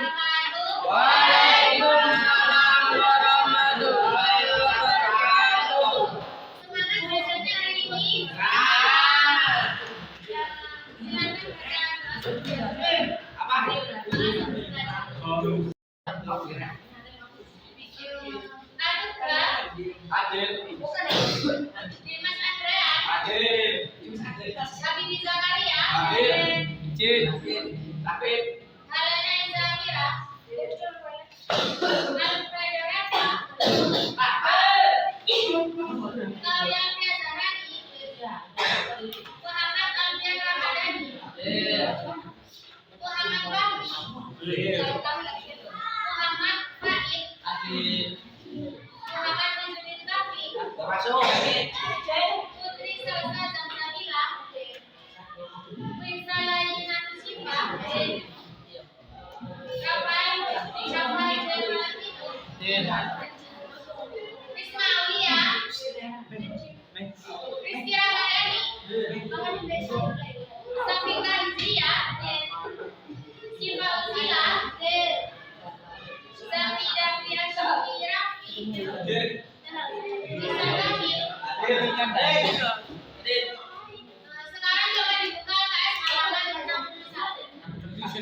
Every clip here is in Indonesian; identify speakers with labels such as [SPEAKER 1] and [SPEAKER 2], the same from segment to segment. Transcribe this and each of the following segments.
[SPEAKER 1] Waalaikumsalam warahmatullahi wabarakatuh.
[SPEAKER 2] Semangat belajarnya hari ini. Dimas Andrea. Habibie Zakaria. Halana Zahira. Alfredo Reva. Kauliana Zahrani. Muhammad Alfian Ramadhani. Muhammad Fahmi. Muhammad Faid. Muhammad Nazruddin Taufik. Putri Salsa Zamzamila. Winsalina Siva. Rafael Jalmalantino. Risma Aulia. Rizky Ramadhani. Safika Hizria. Siva Uzila. Zami Davia Syuki Rafi. Nisa Kamil. Sekarang coba dibuka KS halaman 61. KS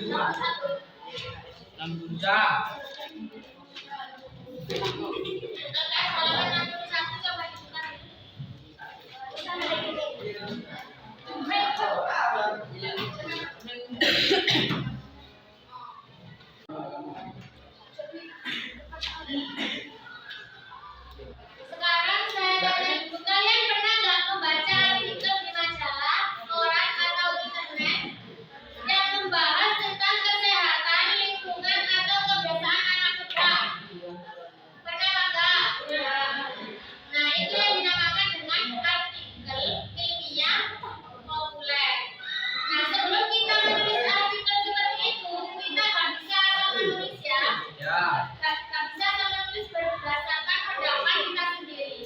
[SPEAKER 2] halaman 61 coba dibuka. Sekarang saya tanya dulu, kalian pernah nggak membaca artikel di majalah, koran atau internet yang membahas tentang kesehatan, lingkungan atau kebiasaan anak muda? Pernah nggak? Nah, itu yang dinamakan dengan artikel ilmiah populer. Nah, sebelum kita menulis artikel seperti itu, kita nggak bisa asal menulis ya. Nggak bisa asal menulis berdasarkan pendapat kita sendiri.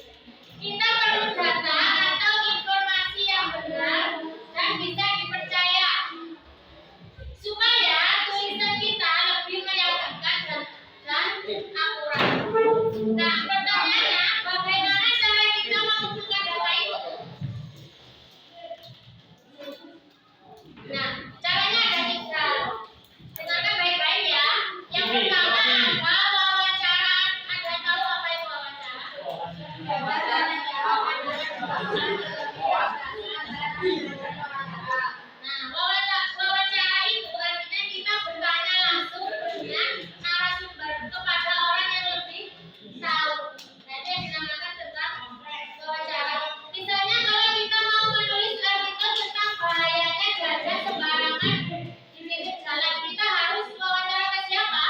[SPEAKER 2] Kita perlu data atau informasi yang benar dan bisa dipercaya supaya tulisan kita lebih meyakinkan dan akurat. Nah, pertanyaannya, bagaimana cara kita mengumpulkan data itu? Nah, caranya ada 3. Dengarkan baik-baik ya. Yang pertama adalah wawancara. Ada yang tahu apa itu wawancara? Nah, wawancara itu artinya kita bertanya langsung dengan narasumber kepada orang yang lebih tahu. Nah, itu yang dinamakan tentang wawancara. Misalnya kalau kita mau menulis artikel tentang bahayanya gajah sembarangan di pinggir jalan, kita harus wawancara ke siapa?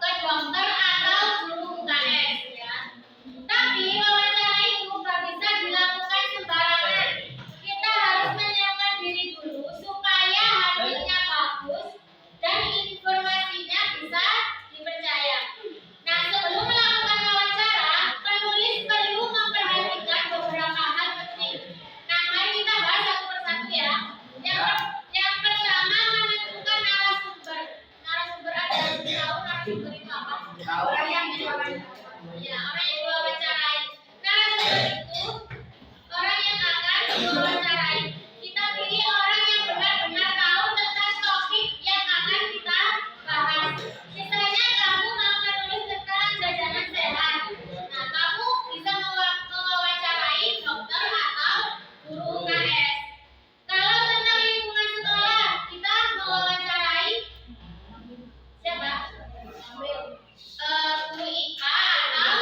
[SPEAKER 2] Ke dokter atau guru UKS ya. Tapi wawancara itu nggak bisa dilakukan sembarangan. Kita harus menyiapkan diri dulu supaya hasilnya bagus dan informasinya bisa dipercaya. Nah, sebelum melakukan wawancara, penulis perlu memperhatikan beberapa hal penting. Nah, mari kita bahas satu persatu ya. Yang pertama, menentukan narasumber. Narasumber ada yang tahu narasumber itu apa? Orang yang diwawancarai. Narasumber itu orang yang akan diwawancarai. Kita pilih orang yang benar-benar tahu tentang topik yang akan kita bahas. Misalnya kamu mau menulis tentang jajanan sehat. Nah, kamu bisa mewawancarai dokter atau guru UKS. Kalau tentang lingkungan sekolah, kita mewawancarai siapa? Guru IPA atau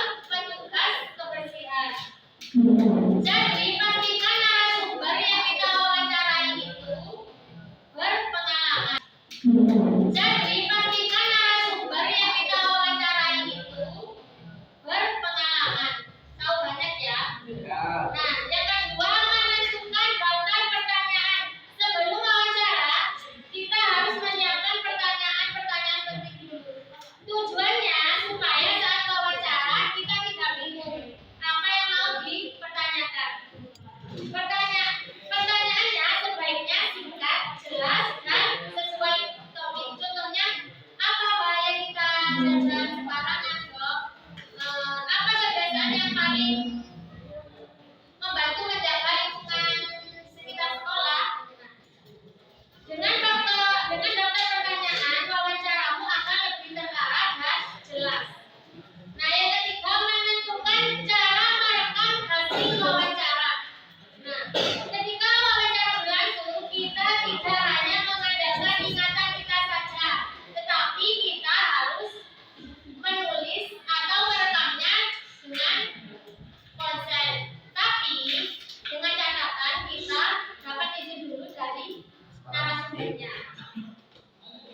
[SPEAKER 2] sumbernya.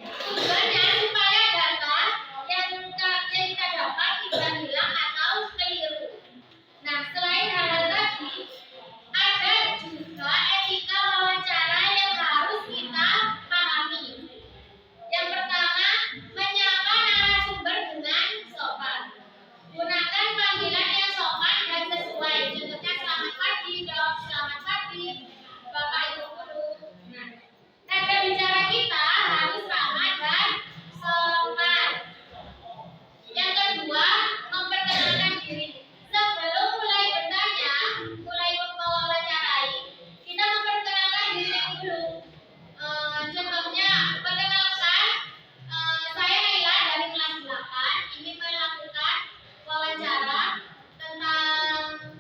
[SPEAKER 2] Tujuannya supaya data yang kita dapat tidak hilang atau keliru. Nah, selain hal tadi, ada juga etika wawancara yang harus kita pahami. Yang pertama, menyapa narasumber dengan sopan. Gunakan panggilan yang sopan dan sesuai. Contohnya selamat pagi, dok, selamat pagi, bapak ibu guru. Nah, nada bicara kita harus ramah dan sopan. Yang kedua, memperkenalkan diri. Sebelum mulai bertanya, mulai mewawancarai, kita memperkenalkan diri dulu. Contohnya, perkenalkan, saya Laila dari kelas 8 ingin melakukan wawancara tentang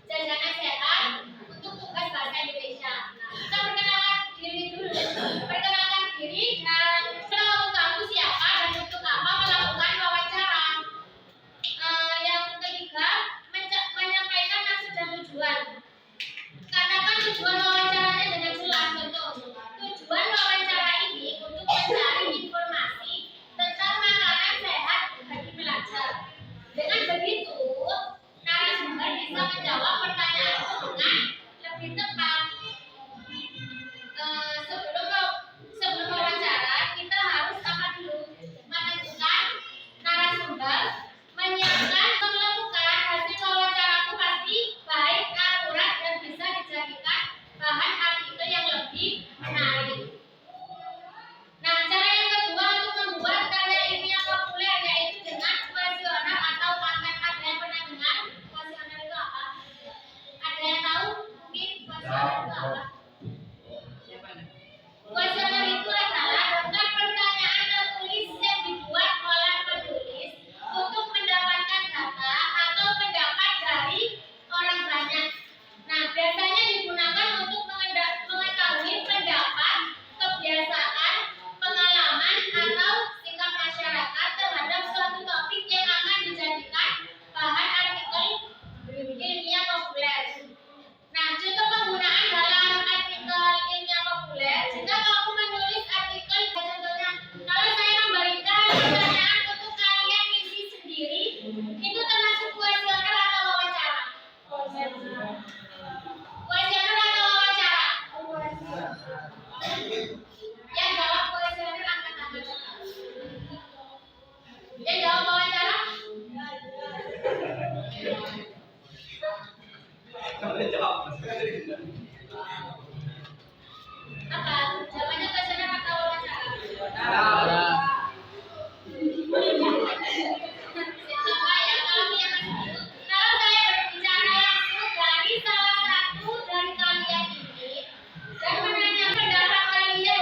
[SPEAKER 2] jajanan sehat untuk tugas bahasa Indonesia. Nah, kita perkenalkan diri dulu. Perkenalkan diri dan kita tahu siapa dan untuk apa melakukan wawancara. Yang ketiga, menyampaikan maksud dan tujuan. Katakan tujuan wawancaranya dengan jelas. Contoh, tujuan wawancara ini untuk mencari informasi tentang makanan sehat bagi pelajar. Dengan begitu, narasumber bisa menjawab pertanyaan itu dengan lebih tepat. Sebelum wawancara, kita harus apa dulu? Menentukan narasumber, menyiapkan, melakukan hasil wawancaraku pasti baik, akurat, dan bisa dijadikan bahan artikel yang lebih menarik. Nah, cara yang kedua untuk membuat karya ilmiah populer yaitu dengan kuesioner atau angket. Ada yang pernah dengar kuesioner itu apa? Ada yang tahu? Mungkin kuesioner itu apa? Kuesioner itu adalah daftar pertanyaan tertulis yang dibuat oleh penulis untuk mendapatkan data atau pendapat dari orang banyak. Nah, biasanya digunakan untuk mengetahui pendapat, kebiasaan, pengalaman, atau sikap masyarakat terhadap suatu topik yang akan dijadikan bahan artikel ilmiah populer. Nah, contoh penggunaan dalam artikel ilmiah populer, jika kamu menulis artikel, contohnya, kalau saya memberikan pertanyaan untuk kalian isi sendiri, itu termasuk kuesioner atau wawancara? Kuesioner atau wawancara? Yang jawab kuesioner angkat tangan. Yang jawab wawancara? Apa? Jawabannya kuesioner atau wawancara? Siapa yang kami yang masih kalau saya berbicara langsung dari salah satu dari kalian ini dan menanya pendapat kalian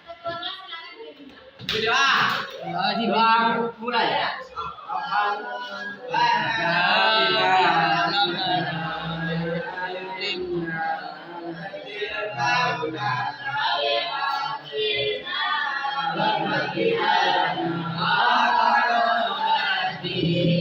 [SPEAKER 2] Ketua kelas silakan berdoa.
[SPEAKER 1] Berdoa. Doa mulai ya.
[SPEAKER 2] Amin.